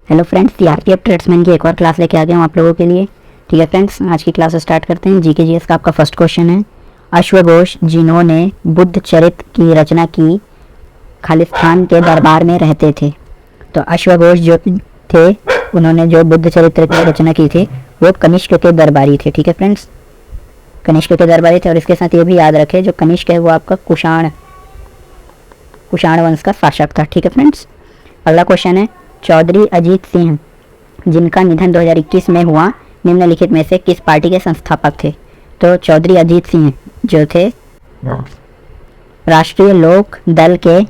Hello friends, CRPF tradesman की एक और क्लास लेके आ गया हूँ आप लोगों के लिए। ठीक है फ्रेंड्स, आज की क्लास स्टार्ट करते हैं। जीके जीएस का आपका फर्स्ट क्वेश्चन है, अश्वघोष जिन्होंने बुद्ध चरित्र की रचना की खालिस्तान के दरबार में रहते थे। तो अश्वघोष जो थे, उन्होंने जो बुद्ध चरित्र की रचना की थी वो कनिष्क के दरबारी थे। ठीक है फ्रेंड्स, कनिष्क के दरबारी थे। और इसके साथ ये भी याद रखें, जो कनिष्क है वो आपका कुषाण वंश का शासक था। ठीक है फ्रेंड्स, अगला क्वेश्चन है, चौधरी अजीत सिंह जिनका निधन 2021 में हुआ, निम्नलिखित में से किस पार्टी के संस्थापक थे? तो चौधरी अजीत सिंह जो थे राष्ट्रीय लोक दल के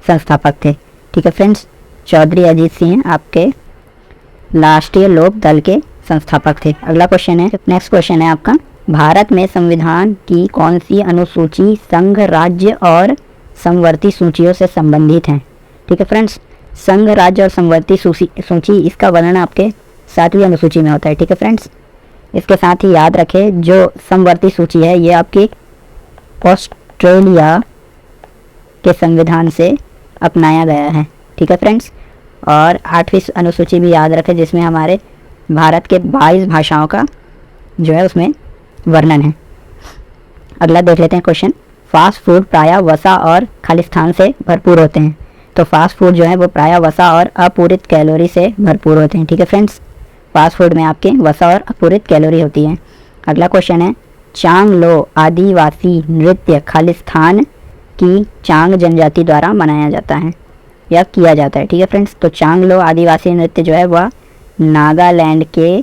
संस्थापक थे। ठीक है फ्रेंड्स, चौधरी अजीत सिंह आपके राष्ट्रीय लोक दल के संस्थापक थे। अगला क्वेश्चन है, नेक्स्ट क्वेश्चन है आपका, भारत में संविधान की कौन सी अनुसूची संघ, राज्य और समवर्ती सूचियों से संबंधित है? ठीक है फ्रेंड्स, संघ, राज्य और समवर्ती सूची इसका वर्णन आपके 7वीं अनुसूची में होता है। ठीक है फ्रेंड्स, इसके साथ ही याद रखें जो समवर्ती सूची है ये आपकी ऑस्ट्रेलिया के संविधान से अपनाया गया है। ठीक है फ्रेंड्स, और 8वीं अनुसूची भी याद रखें जिसमें हमारे भारत के 22 भाषाओं का जो है उसमें वर्णन है। अगला देख लेते हैं क्वेश्चन, फास्ट फूड प्रायः वसा और खालिस्तान से भरपूर होते हैं। तो फास्ट फूड जो है वो प्रायः वसा और अपूरित कैलोरी से भरपूर होते हैं। ठीक है फ्रेंड्स, फास्ट फूड में आपके वसा और अपूरित कैलोरी होती है। अगला क्वेश्चन है, चांगलो आदिवासी नृत्य खालिस्तान की चांग जनजाति द्वारा मनाया जाता है या किया जाता है। ठीक है फ्रेंड्स, तो चांगलो आदिवासी नृत्य जो है वह नागालैंड के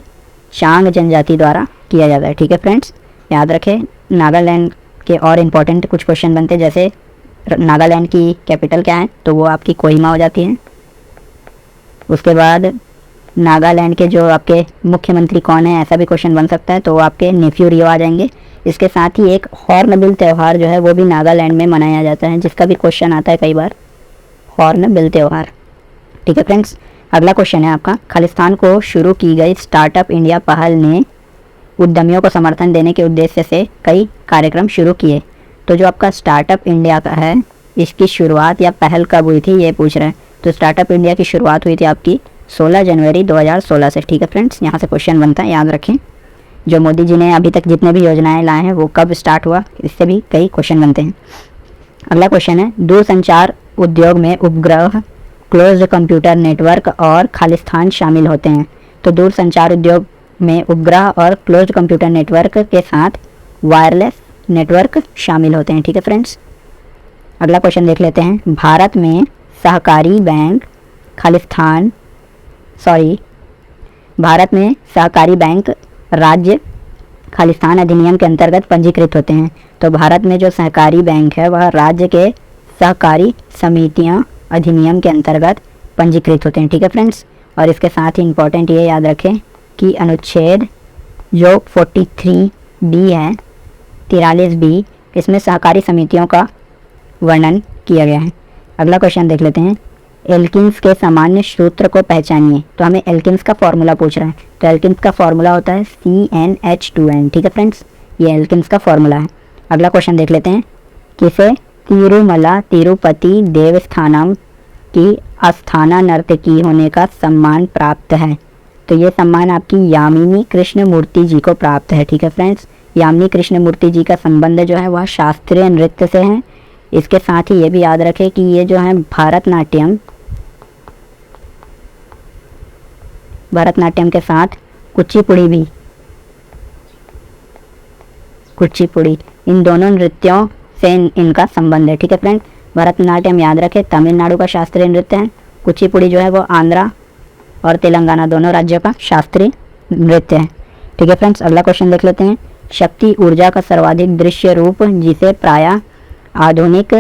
चांग जनजाति द्वारा किया जाता है। ठीक है फ्रेंड्स, याद रखें नागालैंड के और इम्पोर्टेंट कुछ क्वेश्चन बनते हैं, जैसे नागालैंड की कैपिटल क्या है? तो वो आपकी कोहिमा हो जाती है। उसके बाद नागालैंड के जो आपके मुख्यमंत्री कौन है, ऐसा भी क्वेश्चन बन सकता है, तो वो आपके नेफ्यू रियो आ जाएंगे। इसके साथ ही एक हॉर्नबिल त्यौहार जो है वो भी नागालैंड में मनाया जाता है, जिसका भी क्वेश्चन आता है कई बार, हॉर्नबिल त्यौहार। ठीक है फ्रेंड्स, अगला क्वेश्चन है आपका, खालिस्तान को शुरू की गई स्टार्टअप इंडिया पहल ने उद्यमियों को समर्थन देने के उद्देश्य से कई कार्यक्रम शुरू किए। तो जो आपका स्टार्टअप इंडिया का है, इसकी शुरुआत या पहल कब हुई थी ये पूछ रहे हैं। तो स्टार्टअप इंडिया की शुरुआत हुई थी आपकी 16 जनवरी 2016 से। ठीक है फ्रेंड्स, यहाँ से क्वेश्चन बनता है, याद रखें। जो मोदी जी ने अभी तक जितने भी योजनाएं लाए हैं वो कब स्टार्ट हुआ, इससे भी कई क्वेश्चन बनते हैं। अगला क्वेश्चन है, दूरसंचार उद्योग में उपग्रह, क्लोज्ड कंप्यूटर नेटवर्क और खालिस्तान शामिल होते हैं। तो दूरसंचार उद्योग में उपग्रह और क्लोज्ड कंप्यूटर नेटवर्क के साथ वायरलेस नेटवर्क शामिल होते हैं। ठीक है फ्रेंड्स, अगला क्वेश्चन देख लेते हैं, भारत में सहकारी बैंक राज्य खालिस्तान अधिनियम के अंतर्गत पंजीकृत होते हैं। तो भारत में जो सहकारी बैंक है वह राज्य के सहकारी समितियां अधिनियम के अंतर्गत पंजीकृत होते हैं। ठीक है फ्रेंड्स, और इसके साथ ही इम्पोर्टेंट ये याद रखें कि अनुच्छेद जो 43B है, 43B, इसमें सहकारी समितियों का वर्णन किया गया है। अगला क्वेश्चन देख लेते हैं, एल्किन्स के सामान्य सूत्र को पहचानिए। तो हमें एल्किन्स का फॉर्मूला पूछ रहा है। तो एल्किन्स का फॉर्मूला होता है CnH2n। ठीक है फ्रेंड्स, ये एल्किन्स का फॉर्मूला है। अगला क्वेश्चन देख लेते हैं, किसे तिरुमला तिरुपति देवस्थानम की आस्थाना नर्तकी होने का सम्मान प्राप्त है? तो ये सम्मान आपकी यामिनी कृष्णमूर्ति जी को प्राप्त है। ठीक है फ्रेंड्स, यामिनी कृष्णमूर्ति जी का संबंध जो है वह शास्त्रीय नृत्य से है। इसके साथ ही ये भी याद रखें कि ये जो है भरतनाट्यम के साथ कुचिपुड़ी, इन दोनों नृत्यों से इनका संबंध है। ठीक है फ्रेंड्स, भरतनाट्यम याद रखें तमिलनाडु का शास्त्रीय नृत्य है, कुचिपुड़ी जो है वो आंध्रा और तेलंगाना दोनों राज्यों का शास्त्रीय नृत्य है। ठीक है फ्रेंड्स, अगला क्वेश्चन देख लेते हैं, शक्ति ऊर्जा का सर्वाधिक दृश्य रूप जिसे प्रायः आधुनिक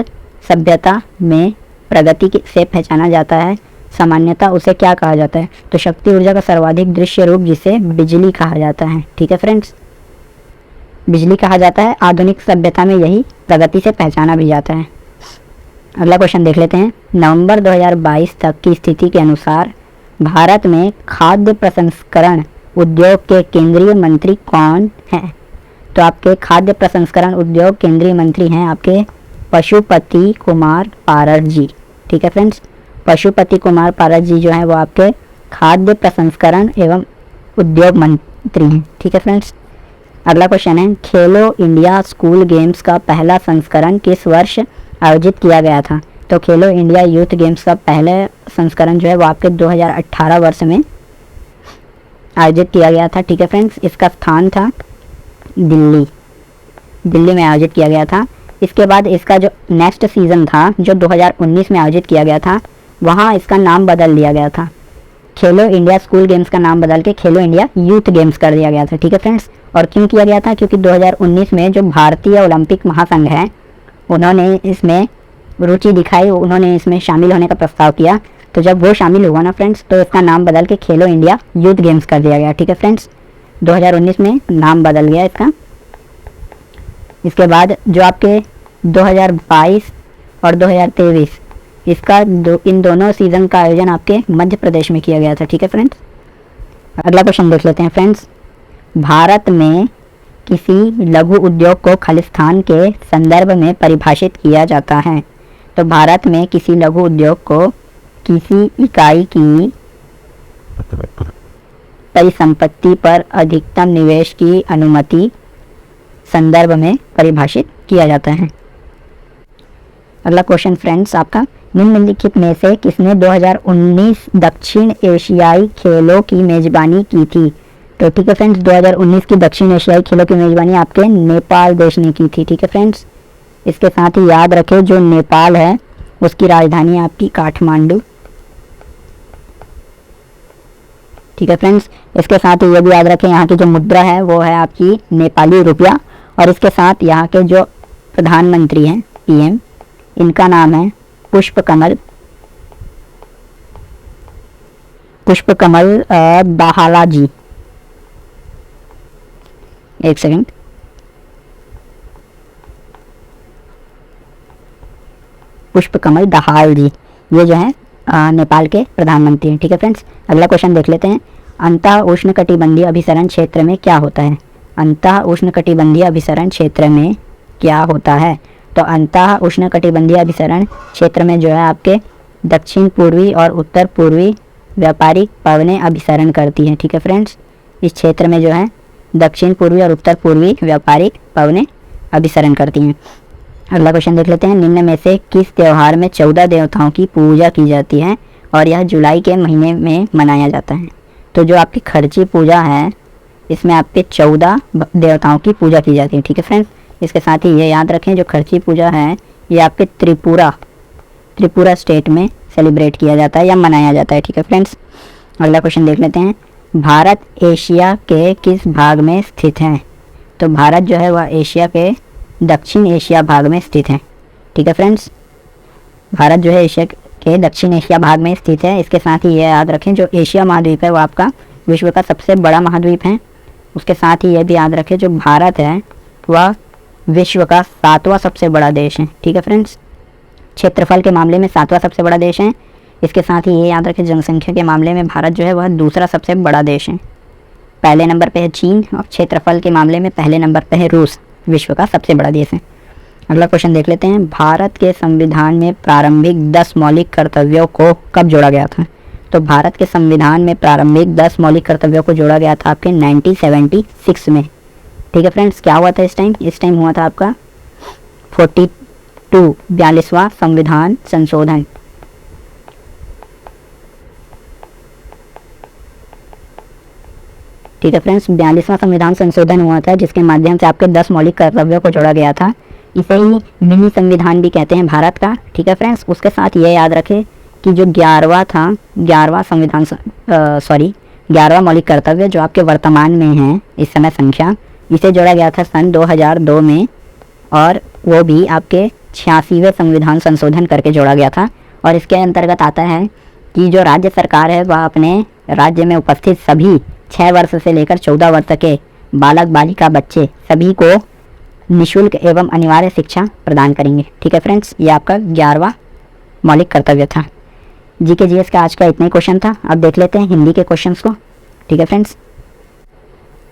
सभ्यता में प्रगति से पहचाना जाता है, सामान्यतः उसे क्या कहा जाता है? तो शक्ति ऊर्जा का सर्वाधिक दृश्य रूप जिसे बिजली कहा जाता है। ठीक है फ्रेंड्स, बिजली कहा जाता है, आधुनिक सभ्यता में यही प्रगति से पहचाना भी जाता है। अगला क्वेश्चन देख लेते हैं, नवंबर 2022 तक की स्थिति के अनुसार भारत में खाद्य प्रसंस्करण उद्योग के केंद्रीय मंत्री कौन हैं? तो आपके खाद्य प्रसंस्करण उद्योग केंद्रीय मंत्री हैं आपके पशुपति कुमार पारस जी। ठीक है फ्रेंड्स, पशुपति कुमार पारस जी जो है वो आपके खाद्य प्रसंस्करण एवं उद्योग मंत्री हैं। ठीक है फ्रेंड्स, अगला क्वेश्चन है, खेलो इंडिया स्कूल गेम्स का पहला संस्करण किस वर्ष आयोजित किया गया था? तो खेलो इंडिया यूथ गेम्स का पहले संस्करण जो है वो आपके 2018 वर्ष में आयोजित किया गया था। ठीक है फ्रेंड्स, इसका स्थान था दिल्ली में आयोजित किया गया था। इसके बाद इसका जो नेक्स्ट सीज़न था जो 2019 में आयोजित किया गया था, वहाँ इसका नाम बदल दिया गया था। खेलो इंडिया स्कूल गेम्स का नाम बदल के खेलो इंडिया यूथ गेम्स कर दिया गया था। ठीक है फ्रेंड्स, और क्यों किया गया था? क्योंकि 2019 में जो भारतीय ओलंपिक महासंघ है उन्होंने इसमें रुचि दिखाई, उन्होंने इसमें शामिल होने का प्रस्ताव किया। तो जब वो शामिल हुआ ना फ्रेंड्स, तो इसका नाम बदल के खेलो इंडिया यूथ गेम्स कर दिया गया। ठीक है फ्रेंड्स, 2019 में नाम बदल गया इसका। इसके बाद जो आपके 2022 और 2023 इसका इन दोनों सीज़न का आयोजन आपके मध्य प्रदेश में किया गया था। ठीक है फ्रेंड्स, अगला क्वेश्चन देख लेते हैं फ्रेंड्स। भारत में किसी लघु उद्योग को खालिस्तान के संदर्भ में परिभाषित किया जाता है? तो भारत में किसी लघु उद्योग को किसी इकाई की परिसंपत्ति पर अधिकतम निवेश की अनुमति संदर्भ में परिभाषित किया जाता है। अगला क्वेश्चन फ्रेंड्स आपका, निम्नलिखित में से किसने 2019 दक्षिण एशियाई खेलों की मेजबानी की थी? तो ठीक है फ्रेंड्स, 2019 की दक्षिण एशियाई खेलों की मेजबानी आपके नेपाल देश ने की थी। ठीक है फ्रेंड्स, इसके साथ ही याद रखें जो नेपाल है उसकी राजधानी है आपकी काठमांडू। ठीक है फ्रेंड्स, इसके साथ ही ये भी याद रखें यहाँ की जो मुद्रा है वो है आपकी नेपाली रुपया। और इसके साथ यहाँ के जो प्रधानमंत्री हैं पीएम, इनका नाम है पुष्पकमल दाहाला जी। एक सेकंड, पुष्पकमल दाहाल जी, ये जो है नेपाल के प्रधानमंत्री हैं। ठीक है फ्रेंड्स, अगला क्वेश्चन देख लेते हैं। अंतः उष्णकटिबंधीय अभिसरण क्षेत्र में क्या होता है? अंतः उष्णकटिबंधीय अभिसरण क्षेत्र में क्या होता है? तो अंतः उष्णकटिबंधीय अभिसरण क्षेत्र में जो है आपके दक्षिण पूर्वी और उत्तर पूर्वी व्यापारिक पवनें अभिसरण करती हैं। ठीक है फ्रेंड्स, इस क्षेत्र में जो है दक्षिण पूर्वी और उत्तर पूर्वी व्यापारिक पवनें अभिसरण करती हैं। अगला क्वेश्चन देख लेते हैं। निम्न में से किस त्यौहार में 14 देवताओं की पूजा की जाती है और यह जुलाई के महीने में मनाया जाता है? तो जो आपकी खर्ची पूजा है इसमें आपके 14 देवताओं की पूजा की जाती है। ठीक है फ्रेंड्स, इसके साथ ही ये याद रखें जो खर्ची पूजा है ये आपके त्रिपुरा स्टेट में सेलिब्रेट किया जाता है या मनाया जाता है। ठीक है फ्रेंड्स, अगला क्वेश्चन देख लेते हैं। भारत एशिया के किस भाग में स्थित है? तो भारत जो है वह एशिया के दक्षिण एशिया भाग में स्थित है। ठीक है फ्रेंड्स, भारत जो है एशिया के दक्षिण एशिया भाग में स्थित है। इसके साथ ही ये याद रखें जो एशिया महाद्वीप है वो आपका विश्व का सबसे बड़ा महाद्वीप है। उसके साथ ही ये भी याद रखें जो भारत है वह विश्व का 7वां सबसे बड़ा देश है। ठीक है फ्रेंड्स, क्षेत्रफल के मामले में 7वां सबसे बड़ा देश है। इसके साथ ही ये याद रखें जनसंख्या के मामले में भारत जो है वह दूसरा सबसे बड़ा देश है। पहले नंबर पे है चीन और क्षेत्रफल के मामले में पहले नंबर पे है रूस, विश्व का सबसे बड़ा देश है। अगला क्वेश्चन देख लेते हैं। भारत के संविधान में प्रारंभिक 10 मौलिक कर्तव्यों को कब जोड़ा गया था? तो भारत के संविधान में प्रारंभिक 10 मौलिक कर्तव्यों को जोड़ा गया था आपके 1976 में। ठीक है फ्रेंड्स, क्या हुआ था इस टाइम हुआ था आपका 42वां संविधान संशोधन। ठीक है फ्रेंड्स, 42वां संविधान संशोधन हुआ था जिसके माध्यम से आपके 10 मौलिक कर्तव्यों को जोड़ा गया था। इसे ही मिनी संविधान भी कहते हैं भारत का। ठीक है फ्रेंड्स, उसके साथ ये याद रखें कि जो 11वां मौलिक कर्तव्य जो आपके वर्तमान में है इस समय संख्या, इसे जोड़ा गया था सन 2002 में और वो भी आपके 86वें संविधान संशोधन करके जोड़ा गया था। और इसके अंतर्गत आता है कि जो राज्य सरकार है वह अपने राज्य में उपस्थित सभी 6 वर्ष से लेकर 14 वर्ष के बालक बालिका बच्चे सभी को निःशुल्क एवं अनिवार्य शिक्षा प्रदान करेंगे। ठीक है फ्रेंड्स, ये आपका 11वां मौलिक कर्तव्य था। जीके जीएस का आज का इतना ही क्वेश्चन था। अब देख लेते हैं हिंदी के क्वेश्चंस को। ठीक है फ्रेंड्स,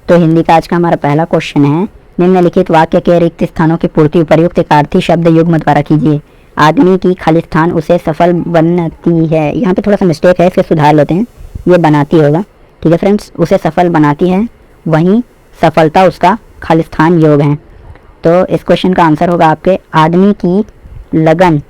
तो हिंदी का आज का हमारा पहला क्वेश्चन है। निम्नलिखित वाक्य के रिक्त स्थानों की पूर्ति उपर्युक्त एकार्थी शब्द युग्म द्वारा कीजिए। आदमी की खालिस्तान उसे सफल बनती है। यहाँ पे थोड़ा सा मिस्टेक है, इसके सुधार लेते हैं। ये बनाती होगा, ठीक है फ्रेंड्स, उसे सफल बनाती है, वहीं सफलता उसका खालिस्तान योग है। तो इस क्वेश्चन का आंसर होगा आपके आदमी की लगन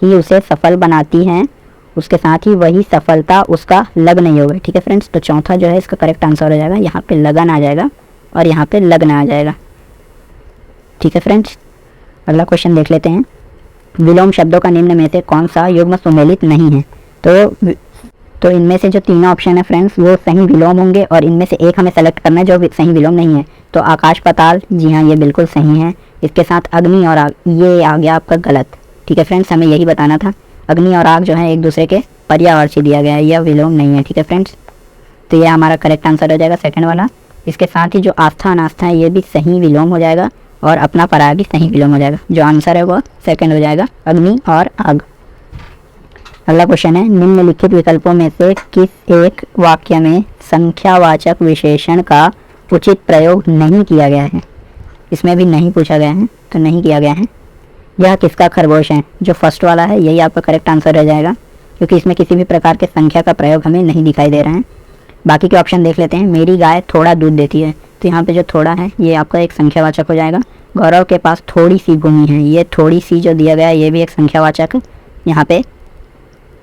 ही उसे सफल बनाती है, उसके साथ ही वही सफलता उसका लग्न योग है, ठीक है फ्रेंड्स। तो चौथा जो है इसका करेक्ट आंसर हो जाएगा, यहाँ पे लगन आ जाएगा और यहाँ पे लग्न आ जाएगा, ठीक है फ्रेंड्स। अगला क्वेश्चन देख लेते हैं। विलोम शब्दों का निम्न में से कौन सा युग्म सुमेलित नहीं है? तो इनमें से जो तीनों ऑप्शन है फ्रेंड्स वो सही विलोम होंगे और इनमें से एक हमें सेलेक्ट करना है जो सही विलोम नहीं है। तो आकाश पाताल, जी हाँ ये बिल्कुल सही है। इसके साथ अग्नि और आग, ये आ गया आपका गलत, ठीक है फ्रेंड्स, हमें यही बताना था। अग्नि और आग जो है एक दूसरे के पर्यायवाची दिया गया है, यह विलोम नहीं है, ठीक है फ्रेंड्स। तो ये हमारा करेक्ट आंसर हो जाएगा सेकंड वाला। इसके साथ ही जो आस्था अनास्था है ये भी सही विलोम हो जाएगा और अपना पराग भी सही विलोम हो जाएगा। जो आंसर है वो सेकंड हो जाएगा, अग्नि और आग। अगला क्वेश्चन है, निम्नलिखित विकल्पों में से किस एक वाक्य में संख्यावाचक विशेषण का उचित प्रयोग नहीं किया गया है? इसमें भी नहीं पूछा गया है, तो नहीं किया गया है। यह किसका खरगोश है? जो फर्स्ट वाला है यही आपका करेक्ट आंसर रह जाएगा, क्योंकि इसमें किसी भी प्रकार के संख्या का प्रयोग हमें नहीं दिखाई दे रहा है। बाकी के ऑप्शन देख लेते हैं। मेरी गाय थोड़ा दूध देती है, तो यहाँ पे जो थोड़ा है ये आपका एक संख्यावाचक हो जाएगा। गौरव के पास थोड़ी सी भूमि है, ये थोड़ी सी जो दिया गया है ये भी एक संख्यावाचक यहाँ पे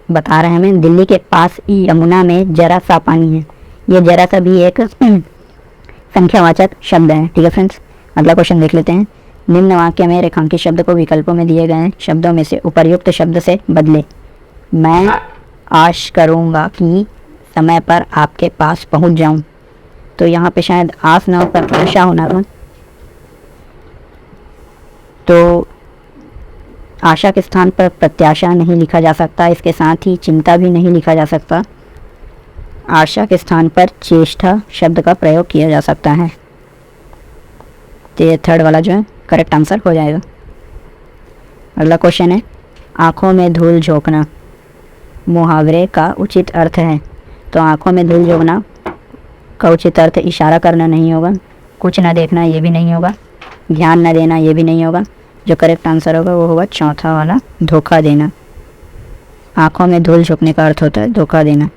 बता रहे हैं हमें। दिल्ली के पास यमुना में जरा सा पानी है, ये जरा सा भी एक संख्यावाचक शब्द है, ठीक है फ्रेंड्स। अगला क्वेश्चन देख लेते हैं। निम्न वाक्य में रेखांकित शब्द को विकल्पों में दिए गए शब्दों में से उपर्युक्त शब्द से बदले। मैं आश करूँगा कि समय पर आपके पास पहुँच जाऊँ, तो यहाँ पे शायद आस न होकर आशा होना था, तो आशा के स्थान पर प्रत्याशा नहीं लिखा जा सकता, इसके साथ ही चिंता भी नहीं लिखा जा सकता। आशा के स्थान पर चेष्टा शब्द का प्रयोग किया जा सकता है, तो ये थर्ड वाला जो है करेक्ट आंसर हो जाएगा। अगला क्वेश्चन है, आँखों में धूल झोंकना मुहावरे का उचित अर्थ है। तो आँखों में धूल झोंकना का उचित अर्थ इशारा करना नहीं होगा, कुछ ना देखना ये भी नहीं होगा, ध्यान न देना ये भी नहीं होगा। जो करेक्ट आंसर होगा वो होगा चौथा वाला, धोखा देना। आँखों में धूल झोंकने का अर्थ होता है धोखा देना।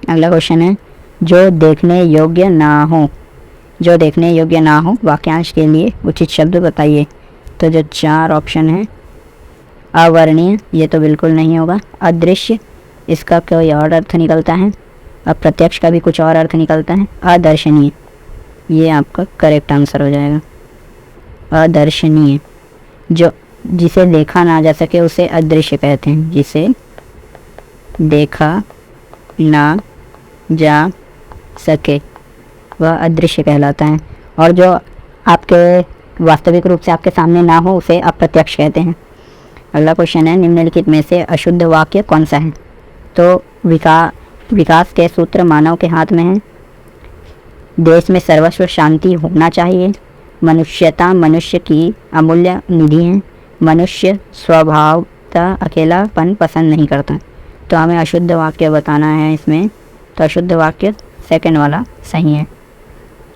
अगला क्वेश्चन है, जो देखने योग्य ना हो। जो देखने योग्य ना हो वाक्यांश के लिए उचित शब्द बताइए। तो जो चार ऑप्शन है, अवर्णीय ये तो बिल्कुल नहीं होगा, अदृश्य इसका कोई और अर्थ निकलता है, अप्रत्यक्ष का भी कुछ और अर्थ निकलता है, अदर्शनीय ये आपका करेक्ट आंसर हो जाएगा। अदर्शनीय जो जिसे देखा ना जा सके उसे अदृश्य कहते हैं, जिसे देखा ना जा सके वह अदृश्य कहलाता है, और जो आपके वास्तविक रूप से आपके सामने ना हो उसे अप्रत्यक्ष कहते हैं। अगला क्वेश्चन है, निम्नलिखित में से अशुद्ध वाक्य कौन सा है? तो विकास के सूत्र मानव के हाथ में है, देश में सर्वस्व शांति होना चाहिए, मनुष्यता मनुष्य की अमूल्य निधि है, मनुष्य स्वभावतः अकेलापन पसंद नहीं करता। तो हमें अशुद्ध वाक्य बताना है इसमें, तो अशुद्ध वाक्य सेकंड वाला सही है,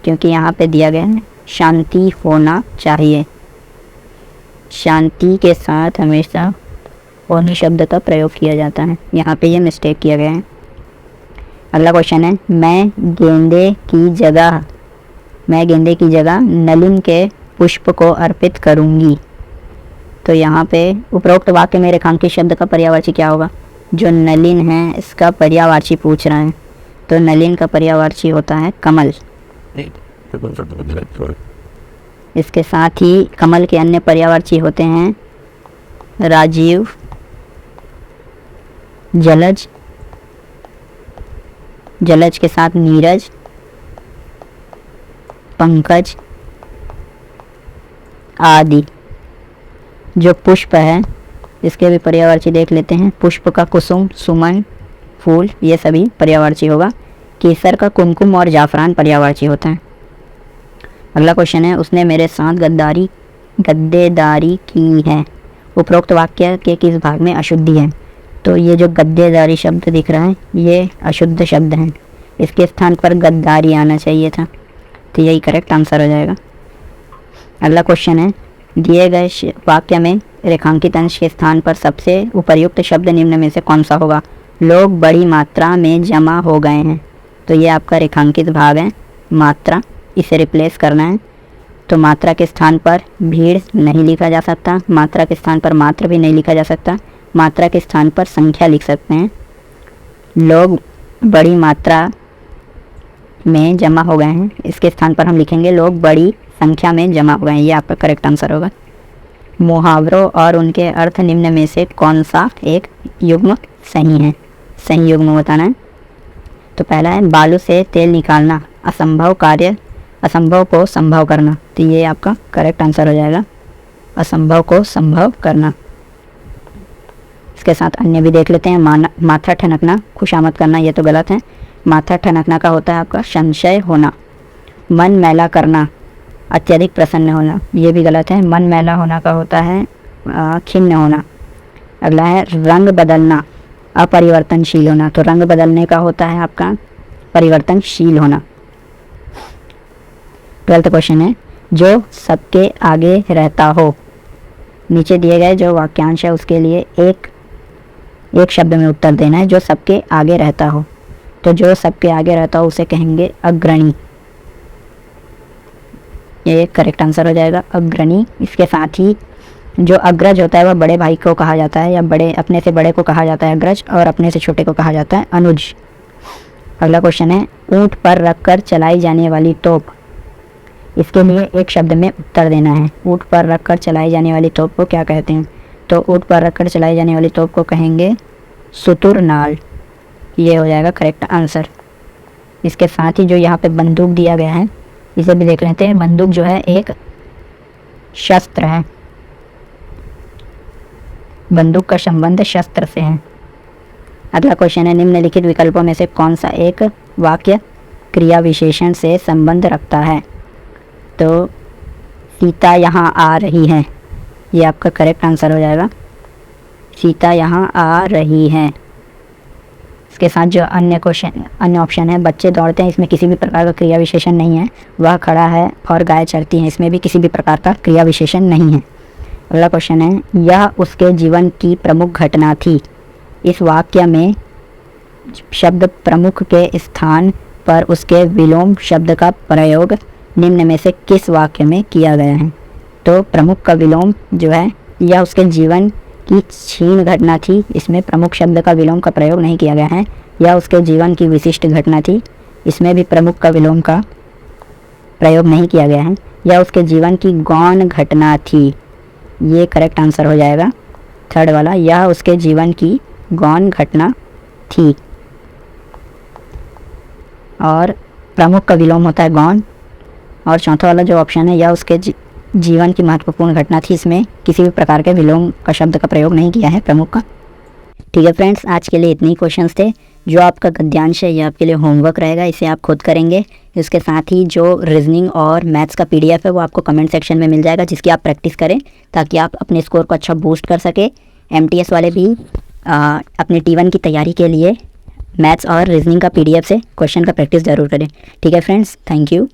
क्योंकि यहाँ पे दिया गया है शांति होना चाहिए। शांति के साथ हमेशा होनी शब्द का प्रयोग किया जाता है, यहाँ पे ये मिस्टेक किया गया है। अगला क्वेश्चन है, मैं गेंदे की जगह नलिन के पुष्प को अर्पित करूँगी। तो यहाँ पे उपरोक्त वाक्य में रेखांकित शब्द का पर्यायवाची क्या होगा? जो नलिन है इसका पर्यायवाची पूछ रहा है, तो नलिन का पर्यायवाची होता है कमल। इसके साथ ही कमल के अन्य पर्यायवाची होते हैं राजीव, जलज, जलज के साथ नीरज, पंकज आदि। जो पुष्प है इसके भी पर्यायवाची देख लेते हैं। पुष्प का कुसुम, सुमन, फूल ये सभी पर्यायवाची होगा। केसर का कुमकुम और जाफरान पर्यायवाची होता है। अगला क्वेश्चन है, उसने मेरे साथ गद्देदारी की है। उपरोक्त वाक्य के किस भाग में अशुद्धि है? तो ये जो गद्देदारी शब्द दिख रहा है ये अशुद्ध शब्द है, इसके स्थान पर गद्दारी आना चाहिए था, तो यही करेक्ट आंसर हो जाएगा। अगला क्वेश्चन है, दिए गए वाक्य में रेखांकित अंश के स्थान पर सबसे उपर्युक्त शब्द निम्न में से कौन सा होगा? लोग बड़ी मात्रा में जमा हो गए हैं। तो ये आपका रेखांकित भाग है, मात्रा, इसे रिप्लेस करना है। तो मात्रा के स्थान पर भीड़ नहीं लिखा जा सकता, मात्रा के स्थान पर मात्र भी नहीं लिखा जा सकता, मात्रा के स्थान पर संख्या लिख सकते हैं। लोग बड़ी मात्रा में जमा हो गए हैं, इसके स्थान पर हम लिखेंगे लोग बड़ी संख्या में जमा हो गए हैं। ये आपका करेक्ट आंसर होगा। मुहावरों और उनके अर्थ निम्न में से कौन सा एक युग्म सही है? सही युग्म बताना है। तो पहला है बालू से तेल निकालना, असंभव कार्य, असंभव को संभव करना। तो ये आपका करेक्ट आंसर हो जाएगा, असंभव को संभव करना। इसके साथ अन्य भी देख लेते हैं। माथा ठनकना, खुशामद करना, ये तो गलत है। माथा ठनकना का होता है आपका संशय होना। मन मैला करना, अत्यधिक प्रसन्न होना, ये भी गलत है। मन मैला होना का होता है खिन्न होना। अगला है रंग बदलना, अपरिवर्तनशील होना। तो रंग बदलने का होता है आपका परिवर्तनशील होना। 12th क्वेश्चन है जो सबके आगे रहता हो। नीचे दिए गए जो वाक्यांश है उसके लिए एक शब्द में उत्तर देना है। जो सबके आगे रहता हो, तो जो सबके आगे रहता हो उसे कहेंगे अग्रणी। ये करेक्ट आंसर हो जाएगा, अग्रणी। इसके साथ ही जो अग्रज होता है वह बड़े भाई को कहा जाता है, या बड़े अपने से बड़े को कहा जाता है अग्रज, और अपने से छोटे को कहा जाता है अनुज। अगला क्वेश्चन है ऊंट पर रखकर चलाई जाने वाली तोप। इसके लिए एक शब्द में उत्तर देना है। ऊंट पर रखकर चलाई जाने वाली तोप को क्या कहते हैं? तो ऊंट पर रखकर चलाई जाने वाली तोप को कहेंगे सुतुरनाल। ये हो जाएगा करेक्ट आंसर। इसके साथ ही जो यहाँ पे बंदूक दिया गया है इसे भी देख लेते हैं। बंदूक जो है एक शस्त्र है, बंदूक का संबंध शस्त्र से है। अगला क्वेश्चन है निम्नलिखित विकल्पों में से कौन सा एक वाक्य क्रिया विशेषण से संबंध रखता है? तो सीता यहाँ आ रही है, ये आपका करेक्ट आंसर हो जाएगा, सीता यहाँ आ रही है। इसके साथ जो अन्य ऑप्शन है बच्चे दौड़ते हैं, इसमें किसी भी प्रकार का क्रिया विशेषण नहीं है। वह खड़ा है और गाय चरती है, इसमें भी किसी भी प्रकार का क्रिया विशेषण नहीं है। अगला क्वेश्चन है यह उसके जीवन की प्रमुख घटना थी। इस वाक्य में शब्द प्रमुख के स्थान पर उसके विलोम शब्द का प्रयोग निम्न में से किस वाक्य में किया गया है? तो प्रमुख का विलोम जो है यह उसके जीवन की क्षीण घटना थी, इसमें प्रमुख शब्द का विलोम का प्रयोग नहीं किया गया है। यह उसके जीवन की विशिष्ट घटना थी, इसमें भी प्रमुख का विलोम का प्रयोग नहीं किया गया है। यह उसके जीवन की गौण घटना थी, ये करेक्ट आंसर हो जाएगा थर्ड वाला, यह उसके जीवन की गौण घटना थी। और प्रमुख का विलोम होता है गौण। और चौथा वाला जो ऑप्शन है यह उसके जीवन की महत्वपूर्ण घटना थी, इसमें किसी भी प्रकार के विलोम का शब्द का प्रयोग नहीं किया है प्रमुख का। ठीक है फ्रेंड्स, आज के लिए इतने ही क्वेश्चंस थे। जो आपका गद्यांश है ये आपके लिए होमवर्क रहेगा, इसे आप खुद करेंगे। इसके साथ ही जो रीजनिंग और मैथ्स का PDF है वो आपको कमेंट सेक्शन में मिल जाएगा, जिसकी आप प्रैक्टिस करें ताकि आप अपने स्कोर को अच्छा बूस्ट कर सके। MTS वाले भी अपने T1 की तैयारी के लिए मैथ्स और रीजनिंग का PDF से क्वेश्चन का प्रैक्टिस ज़रूर करें। ठीक है फ्रेंड्स, थैंक यू।